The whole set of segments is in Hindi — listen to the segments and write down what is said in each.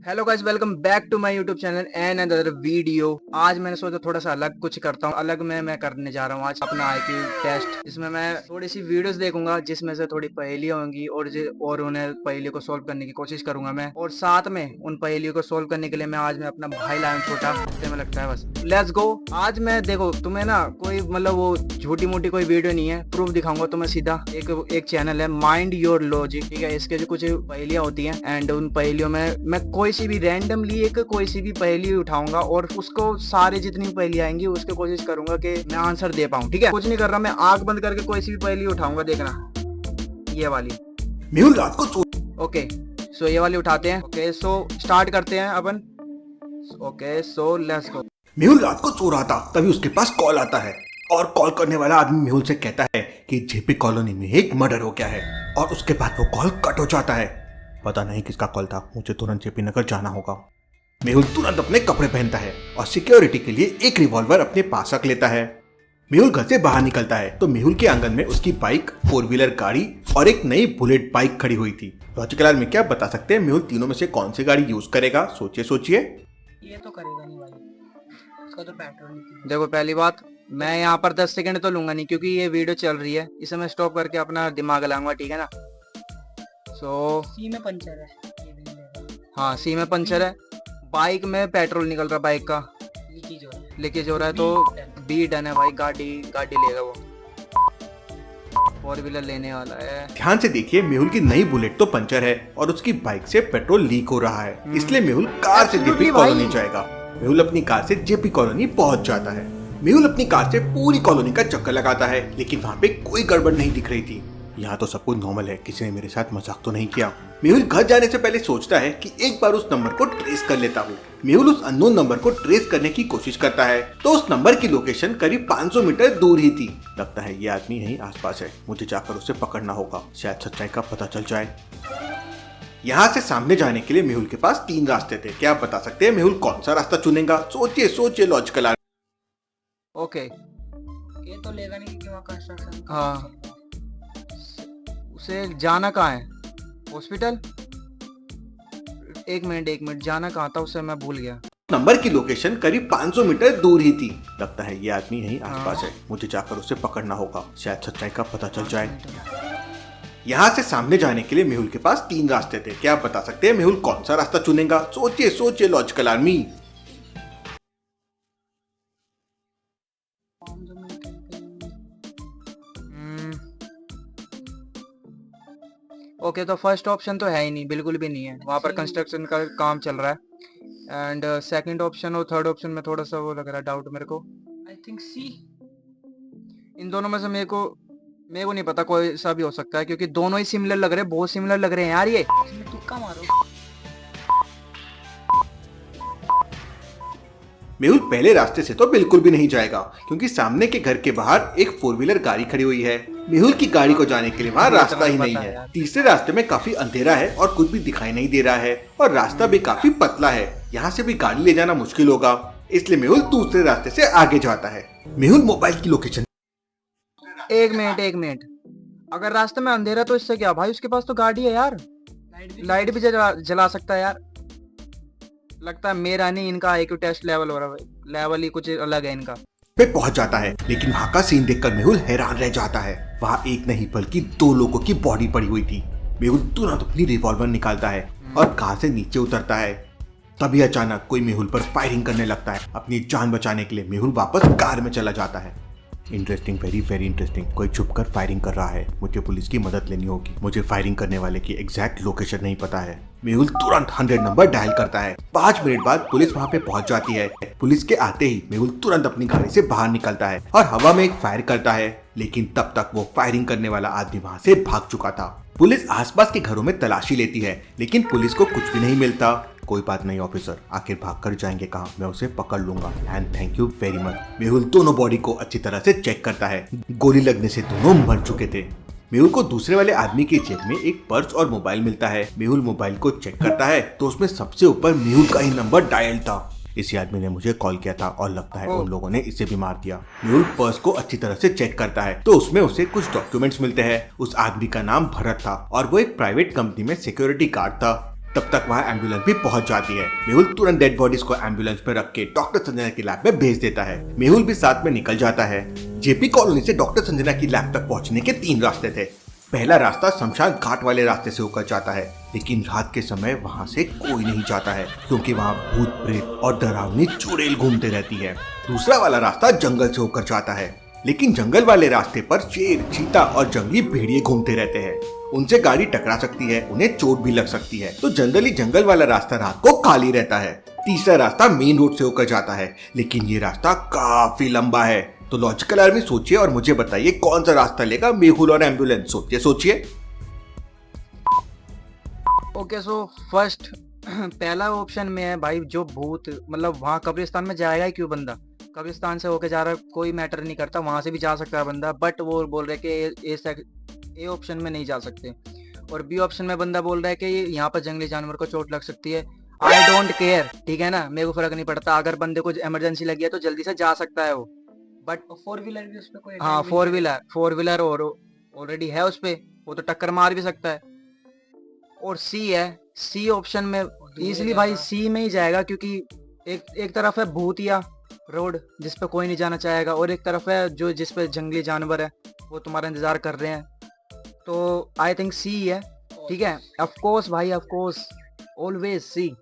Hello guys, welcome back to my YouTube channel and another video. आज मैंने सोचा थोड़ा सा अलग कुछ करता हूँ। अलग में मैं करने जा रहा हूँ आज अपना आईक्यू टेस्ट। इसमें मैं थोड़ी सी वीडियोस देखूंगा जिसमें से थोड़ी पहेलियां होंगी और उन्हें पहेलियों को सोल्व करने की कोशिश करूंगा मैं। और साथ में उन पहेलियों को सोल्व करने के लिए मैं आज अपना भाई लाया हूँ छोटा, हफ्ते में लगता है बस। Let's go. आज मैं देखो तुम्हें ना कोई मतलब वो झूठी मूठी कोई वीडियो नहीं है, प्रूफ दिखाऊंगा तुम्हें सीधा। एक चैनल है माइंड योर लॉजिक, ठीक है। इसके जो कुछ पहेलियां होती हैं एंड उन पहेलियों में मैं कोई सी भी रैंडमली कोई सी भी पहेली उठाऊंगा और उसको सारे जितनी पहेली आएंगी उसकी कोशिश करूंगा कि मैं आंसर दे पाऊं, ठीक है। कुछ नहीं कर रहा, मैं आंख बंद करके कोई सी भी पहेली उठाऊंगा, देखना ये वाली। मेहुल रात को ओके सो ये वाली उठाते हैं। ओके सो स्टार्ट करते हैं अपन। Okay so let's go. Mehul रात को सो रहा था, तभी उसके पास कॉल आता है और कॉल करने वाला आदमी मेहुल से कहता है कि जेपी कॉलोनी में एक मर्डर हो गया है। और उसके बाद वो कॉल कट हो जाता है। पता नहीं किसका कॉल था, मुझे तुरंत जेपी नगर जाना होगा। मेहुल तुरंत अपने कपड़े पहनता है और सिक्योरिटी के लिए एक रिवॉल्वर अपने पास रख लेता है। मेहुल घर से बाहर निकलता है तो मेहुल के आंगन में उसकी बाइक, 4 व्हीलर गाड़ी और एक नई बुलेट बाइक खड़ी हुई थी। लॉजिकल आदमी क्या बता सकते हैं मेहुल तीनों में से कौन सी गाड़ी यूज करेगा? सोचिए सोचिए। ये तो करेगा नहीं भाई, उसका तो पेट्रोल नहीं। देखो पहली बात, मैं यहाँ पर 10 सेकंड तो लूंगा नहीं क्योंकि ये वीडियो चल रही है। इसे मैं स्टॉप करके अपना दिमाग लाऊंगा, ठीक है ना। सो सी में पंचर है, ये भी नहीं लेगा। हाँ सी में पंचर है, बाइक में पेट्रोल निकल रहा, बाइक का लीकेज हो रहा है तो बी डन है भाई। गाड़ी लेगा वो, 4 व्हीलर लेने वाला है। ध्यान से देखिए, मेहुल की नई बुलेट तो पंचर है और उसकी बाइक से पेट्रोल लीक हो रहा है, इसलिए मेहुल कार से जेपी Absolutely भाई। कॉलोनी जाएगा। मेहुल अपनी कार से जेपी कॉलोनी पहुंच जाता है। मेहुल अपनी कार से पूरी कॉलोनी का चक्कर लगाता है, लेकिन वहाँ पे कोई गड़बड़ नहीं दिख रही थी। यहाँ तो सब कुछ नॉर्मल है, किसी ने मेरे साथ मजाक तो नहीं किया। मेहुल घर जाने से पहले सोचता है कि एक बार उस नंबर को ट्रेस कर लेता हूँ। मेहुल उस अननोन नंबर को ट्रेस करने की कोशिश करता है तो उस नंबर की लोकेशन करीब 500 मीटर दूर ही थी। लगता है ये आदमी यहीं आसपास है, मुझे जाकर उसे पकड़ना होगा, शायद सच्चाई का पता चल जाए। यहाँ से सामने जाने के लिए मेहुल के पास 3 रास्ते थे। क्या आप बता सकते हैं मेहुल कौन सा रास्ता चुनेगा? सोचिए सोचिए लॉजिकल। ओके ये तो लेगा नहीं क्योंकि वहाँ कंस्ट्रक्शन। हाँ, उसे जाना कहाँ है? हॉस्पिटल। एक मिनट, जाना कहाँ था उसे मैं भूल गया। नंबर की लोकेशन करीब 500 मीटर दूर ही थी। लगता है ये आदमी यहीं आसपास है, मुझे जाकर उसे पकड़ना होगा, शायद सच्चाई का पता चल जाए। यहाँ से सामने जाने के लिए मेहुल के पास 3 रास्ते थे। क्या आप बता सकते हैं मेहुल कौन सा रास्ता चुनेगा? सोचिए सोचिए लॉजिकल आर्मी। ओके तो फर्स्ट ऑप्शन तो है ही नहीं, बिल्कुल भी नहीं है। वहाँ पर कंस्ट्रक्शन का काम चल रहा है। एंड सेकंड ऑप्शन और थर्ड ऑप्शन में थोड़ा सा वो लग रहा है, डाउट मेरे को। आई थिंक सी। इन दोनों में से मेरे को नहीं पता, कोई सा भी हो सकता है क्योंकि दोनों ही सिमिलर लग रहे हैं, बहुत सिमिलर लग रहे हैं यार ये। इसमें तुक्का मारो। मेहुल पहले रास्ते से तो बिल्कुल भी नहीं जाएगा क्योंकि सामने के घर के बाहर एक 4 व्हीलर गाड़ी खड़ी हुई है। मेहुल की गाड़ी को जाने के लिए वहाँ रास्ता ही नहीं है। तीसरे रास्ते में काफी अंधेरा है और कुछ भी दिखाई नहीं दे रहा है और रास्ता भी काफी पतला है, यहाँ से भी गाड़ी ले जाना मुश्किल होगा, इसलिए मेहुल दूसरे रास्ते से आगे जाता है। मेहुल मोबाइल की लोकेशन। एक मिनट, अगर रास्ते में अंधेरा तो इससे क्या भाई, उसके पास तो गाड़ी है यार, लाइट भी जला सकता है यार। लगता है मेरा नहीं, इनका आईक्यू टेस्ट लेवल हो रहा है, लेवल ही कुछ अलग है इनका। पे पहुंच जाता है, लेकिन वहाँ का सीन देखकर मेहुल हैरान रह जाता है। वहाँ एक नहीं बल्कि 2 लोगों की बॉडी पड़ी हुई थी। मेहुल तुरंत अपनी रिवॉल्वर निकालता है और कार से नीचे उतरता है। तभी अचानक कोई मेहुल पर फायरिंग करने लगता है। अपनी जान बचाने के लिए मेहुल वापस कार में चला जाता है। Interesting, very interesting. कोई छुपकर फायरिंग कर रहा है, मुझे पुलिस की मदद लेनी होगी। मुझे फायरिंग करने वाले की एग्जैक्ट लोकेशन नहीं पता है। मेहुल तुरंत 100 नंबर डायल करता है। 5 मिनट बाद पुलिस वहाँ पे पहुंच जाती है। पुलिस के आते ही मेहुल तुरंत अपनी गाड़ी से बाहर निकलता है और हवा में एक फायर करता है, लेकिन तब तक वो फायरिंग करने वाला आदमी वहाँ से भाग चुका था। पुलिस आसपास के घरों में तलाशी लेती है, लेकिन पुलिस को कुछ भी नहीं मिलता। कोई बात नहीं ऑफिसर, आखिर भाग कर जाएंगे कहाँ, मैं उसे पकड़ लूंगा and thank you very much. Mehul दोनों बॉडी को अच्छी तरह से चेक करता है। गोली लगने से दोनों मर चुके थे। मेहुल को दूसरे वाले आदमी की जेब में एक पर्स और मोबाइल मिलता है। मेहुल मोबाइल को चेक करता है तो उसमें सबसे ऊपर मेहुल का ही नंबर डायल था। इसी आदमी ने मुझे कॉल किया था और लगता है उन लोगों ने इसे भी मार दिया। मेहुल पर्स को अच्छी तरह से चेक करता है तो उसमें उसे कुछ डॉक्यूमेंट्स मिलते हैं। उस आदमी का नाम भरत था और वो एक प्राइवेट कंपनी में सिक्योरिटी गार्ड था। तब तक वहाँ एम्बुलेंस भी पहुंच जाती है। मेहुल तुरंत डेड बॉडीज को एम्बुलेंस में रख के डॉक्टर संजना की लैब में भेज देता है। मेहुल भी साथ में निकल जाता है। जेपी कॉलोनी से डॉक्टर संजना की लैब तक पहुंचने के 3 रास्ते थे। पहला रास्ता शमशान घाट वाले रास्ते से होकर जाता है, लेकिन रात के समय वहाँ से कोई नहीं जाता है क्योंकि वहाँ भूत प्रेत और डरावनी चुड़ैल घूमते रहती है। दूसरा वाला रास्ता जंगल से होकर जाता है, लेकिन जंगल वाले रास्ते पर शेर, चीता और जंगली भेड़िए घूमते रहते हैं। उनसे गाड़ी टकरा सकती है, उन्हें चोट भी लग सकती है, तो जनरली जंगल वाला रास्ता रात को खाली रहता है। तीसरा रास्ता मेन रोड से होकर जाता है, लेकिन ये रास्ता काफी लंबा है। तो लॉजिकल आर्मी सोचिए और मुझे बताइए कौन सा रास्ता लेगा मेहुल और एम्बुलेंस। सोचिए। ओके सो फर्स्ट पहला ऑप्शन में है भाई, जो भूत मतलब वहाँ कब्रिस्तान में जाएगा ही क्यों बंदा? कब्रिस्तान से होके जा रहा है, कोई मैटर नहीं करता, वहाँ से भी जा सकता है बंदा, बट वो बोल रहे कि ए ऑप्शन में नहीं जा सकते। और बी ऑप्शन में बंदा बोल रहा है कि यहाँ पर जंगली जानवर को चोट लग सकती है। आई डोंट केयर, ठीक है ना, मेरे को फर्क नहीं पड़ता, अगर बंदे को इमरजेंसी लगी है तो जल्दी से जा सकता है वो। बट 4 व्हीलर भी उस पे कोई हाँ, attack भी नहीं 4 व्हीलर और ऑलरेडी है उस पे, वो तो टक्कर मार भी सकता है। और सी है, सी ऑप्शन में इजीली भाई सी में ही जाएगा, क्योंकि एक तरफ है भूतिया रोड जिस पे कोई नहीं जाना चाहेगा, और एक तरफ है जो जिस पे जंगली जानवर है वो तुम्हारा इंतजार कर रहे हैं। तो आई थिंक सी है, ठीक है। ऑफ कोर्स भाई, ऑफ कोर्स, ऑलवेज सी।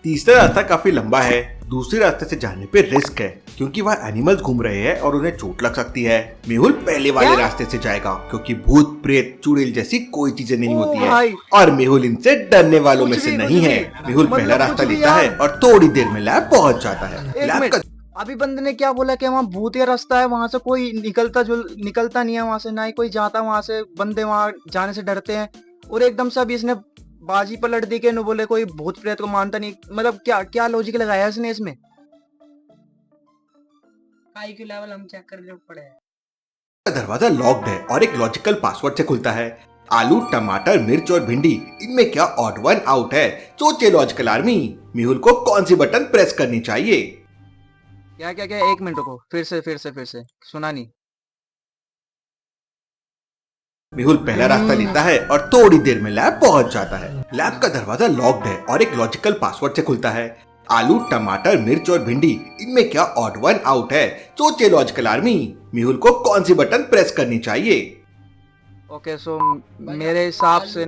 तीसरा रास्ता काफी लंबा है। दूसरे रास्ते से जाने पे रिस्क है क्योंकि वहाँ एनिमल्स घूम रहे हैं और उन्हें चोट लग सकती है। मेहुल पहले वाले रास्ते से जाएगा क्योंकि भूत प्रेत चुड़ैल जैसी कोई चीजें नहीं होती है और मेहुल इनसे डरने वालों में से नहीं है। मेहुल पहला रास्ता लेता है और थोड़ी देर में लैब पहुंच जाता है। लैब का अभी बंदे ने क्या बोला कि वहाँ भूतिया रास्ता है, वहां से कोई निकलता नहीं है, वहां से ना ही कोई जाता, वहां से बंदे वहां जाने से डरते हैं। और एकदम से अभी इसने बाजी पलट दी के न बोले कोई भूत प्रेत को मानता नहीं। मतलब क्या क्या लॉजिक लगाया इसने इसमें? IQ लेवल हम चेक कर ले पड़े हैं। दरवाजा लॉक्ड है और एक लॉजिकल पासवर्ड से खुलता है। आलू, टमाटर, मिर्च और भिंडी, इनमें क्या ऑड वन आउट है? सोचिए लॉजिकल आर्मी, मेहुल को कौन सी बटन प्रेस करनी चाहिए? क्या क्या क्या, एक मिनट रुको, फिर से सुना नहीं। मेहुल पहला रास्ता लेता है और थोड़ी देर में लैब पहुंच जाता है। लैब का दरवाजा लॉक्ड है और एक लॉजिकल पासवर्ड से खुलता है। आलू, टमाटर, मिर्च और भिंडी, इनमें क्या ऑड वन आउट है? सोचिए लॉजिकल आर्मी, मेहुल को कौन सी बटन प्रेस करनी चाहिए? ओके सो मेरे हिसाब से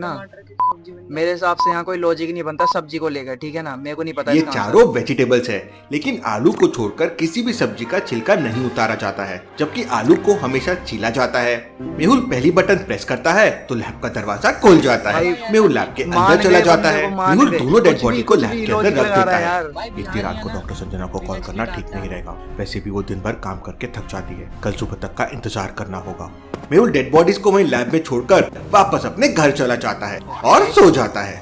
यहाँ कोई लॉजिक नहीं बनता सब्जी को लेकर, ठीक है ना। मेरे को नहीं पता ये इसका आंसर। चारों वेजिटेबल्स है, लेकिन आलू को छोड़कर किसी भी सब्जी का छिलका नहीं उतारा जाता है, जबकि आलू को हमेशा छीला जाता है। मेहुल पहली बटन प्रेस करता है तो लैब का दरवाजा खुल जाता है। मेहुल लैब के अंदर चला जाता है। मेहुल दोनों डेड बॉडी को लैब के अंदर रख देता है। इतनी रात को डॉक्टर संजना को कॉल करना ठीक नहीं रहेगा, वैसे भी वो दिन भर काम करके थक जाती है, कल सुबह तक का इंतजार करना होगा। मेहुल डेड बॉडीज को वहीं लैब में छोड़कर वापस अपने घर चला जाता है और सो जाता है।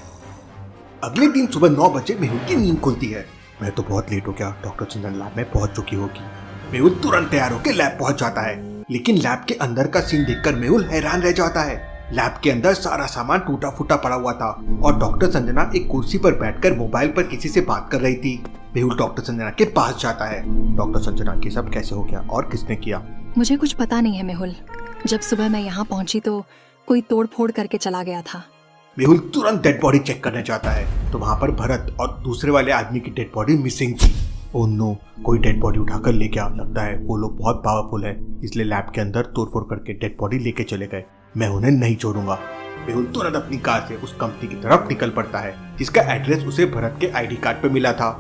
अगले दिन सुबह 9 बजे मेहुल की नींद खुलती है। मैं तो बहुत लेट हो गया, डॉक्टर चंदन लैब में पहुंच चुकी होगी। मेहुल तुरंत तैयार होकर लैब पहुंच जाता है, लेकिन लैब के अंदर का सीन देखकर मेहुल हैरान रह जाता है। लैब के अंदर सारा सामान टूटा फूटा पड़ा हुआ था और डॉक्टर संजना एक कुर्सी पर बैठकर मोबाइल पर किसी से बात कर रही थी। मेहुल डॉक्टर संजना के पास जाता है। डॉक्टर संजना, ये सब कैसे हो गया और किसने किया? मुझे कुछ पता नहीं है मेहुल। जब सुबह मैं यहाँ पहुंची तो कोई तोड़ फोड़ करके चला गया था। मेहुल तुरंत डेड बॉडी चेक करने जाता है तो वहाँ पर भरत और दूसरे वाले आदमी की डेड बॉडी मिसिंग थी। ओह नो, कोई डेड बॉडी उठाकर ले गया। लगता है वो लोग बहुत पावरफुल है, इसलिए लैब के अंदर तोड़फोड़ करके डेड बॉडी लेके चले गए। मैं उन्हें नहीं छोड़ूंगा। मेहुल तुरंत अपनी कार से उस कंपनी की तरफ निकल पड़ता है जिसका एड्रेस उसे भरत के आईडी कार्ड पे मिला था।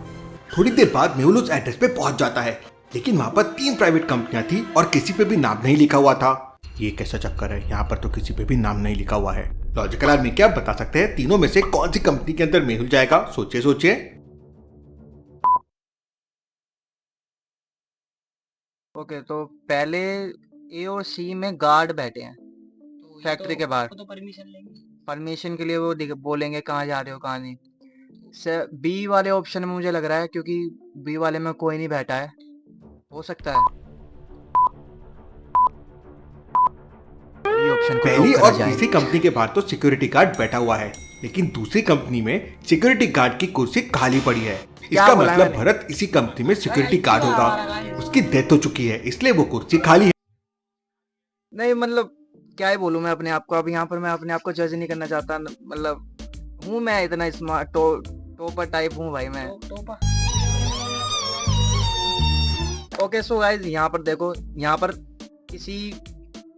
थोड़ी देर बाद मेहुल उस एड्रेस पे पहुंच जाता है, लेकिन वहाँ पर 3 प्राइवेट कंपनियां थी और किसी पे भी नाम नहीं लिखा हुआ था। ये कैसा चक्कर है, यहाँ पर तो किसी पे भी नाम नहीं लिखा हुआ है। लॉजिकल आदमी क्या बता सकते हैं तीनों में से कौन सी कंपनी के अंदर मेहुल जाएगा? सोचिए। ओके, तो पहले ए और सी में गार्ड बैठे हैं तो ये फैक्ट्री के बाहर। तो परमिशन लेंगे। परमिशन के लिए वो बोलेंगे कहाँ जा रहे हो कहाँ नहीं। बी वाले ऑप्शन में मुझे लग रहा है, क्योंकि बी वाले में कोई नहीं बैठा है, हो सकता है पहली और तीसरी कंपनी के बाहर तो सिक्योरिटी गार्ड बैठा हुआ है, लेकिन दूसरी कंपनी में सिक्योरिटी गार्ड की कुर्सी खाली पड़ी है। इसका मतलब भरत इसी कंपनी में सिक्योरिटी गार्ड होगा। उसकी डेथ हो चुकी है, इसलिए वो कुर्सी खाली है। नहीं, मतलब क्या ही बोलूं मैं अपने आप को। अब यहाँ पर मैं अपने आप को जज नहीं करना चाहता, मतलब हूँ मैं इतना स्मार्ट टॉपर टाइप हूँ भाई मैं। टोपा। ओके सो गाइज, यहाँ पर देखो, यहाँ पर किसी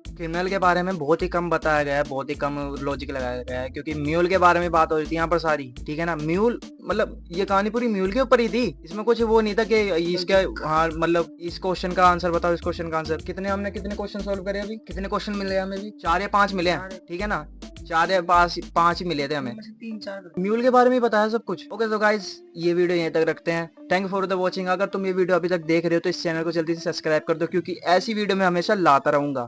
क्रिमिनल के बारे में बहुत ही कम बताया गया है, बहुत ही कम लॉजिक लगाया गया है, क्योंकि म्यूल के बारे में बात हो रही थी यहाँ पर सारी, ठीक है ना। म्यूल मतलब ये कहानी पूरी म्यूल के ऊपर ही थी, इसमें कुछ वो नहीं था कि इसका, हाँ मतलब इस क्वेश्चन का आंसर बताओ, इस क्वेश्चन का आंसर। हमने कितने क्वेश्चन सोल्व करे अभी, कितने क्वेश्चन मिले हमें भी? 4 या 5 मिले हैं, ठीक है ना, 4 या 5 ही मिले थे हमें। 3-4 म्यूल के बारे में ही बताया सब कुछ। ओके तो गाइज, ये वीडियो यहीं तक रखते हैं। Thank you for the watching. अगर तुम ये वीडियो अभी तक देख रहे हो तो इस चैनल को जल्दी से सब्सक्राइब कर दो, क्योंकि ऐसी वीडियो मैं हमेशा लाता रहूंगा।